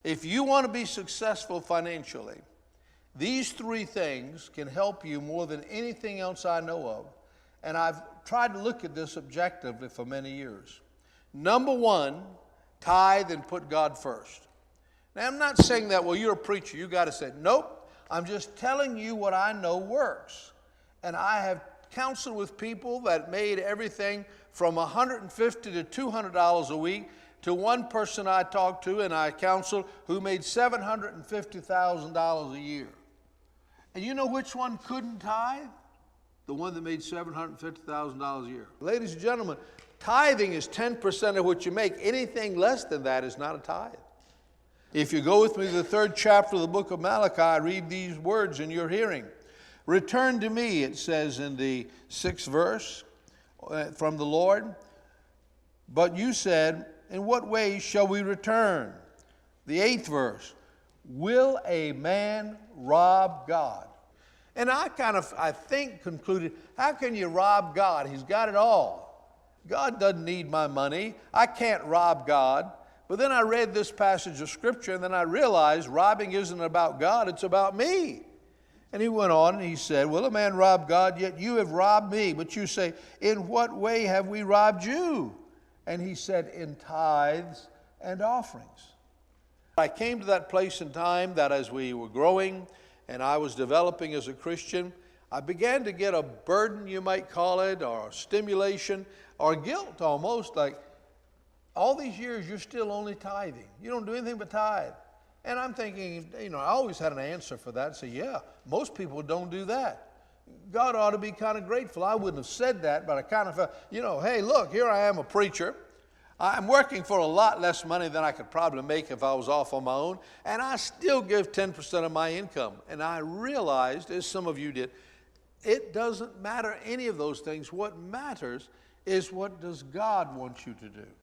If you want to be successful financially, these three things can help you more than anything else I know of. And I've tried to look at this objectively for many years. Number one, tithe and put God first. Now, I'm not saying that, well, you're a preacher, you got to say, nope. I'm just telling you what I know works. And I have counseled with people that made everything from $150 to $200 a week, to one person I talked to and I counseled who made $750,000 a year. And you know which one couldn't tithe? The one that made $750,000 a year. Ladies and gentlemen, tithing is 10% of what you make. Anything less than that is not a tithe. If you go with me to the 3rd chapter of the book of Malachi, read these words in your hearing. Return to me, it says in the 6th verse from the Lord. But you said, in what way shall we return? The 8th verse. Will a man rob God? And I think concluded, how can you rob God? He's got it all. God doesn't need my money. I can't rob God. But then I read this passage of Scripture, and then I realized robbing isn't about God, it's about me. And he went on and he said, will a man rob God? Yet you have robbed me. But you say, in what way have we robbed you? And he said, in tithes and offerings. I came to that place in time that as we were growing and I was developing as a Christian, I began to get a burden, you might call it, or a stimulation, or guilt almost, like, all these years you're still only tithing. You don't do anything but tithe. And I'm thinking, I always had an answer for that. Say, yeah, most people don't do that. God ought to be kind of grateful. I wouldn't have said that, but I kind of felt, hey, look, here I am, a preacher. I'm working for a lot less money than I could probably make if I was off on my own, and I still give 10% of my income. And I realized, as some of you did, it doesn't matter any of those things. What matters is, what does God want you to do?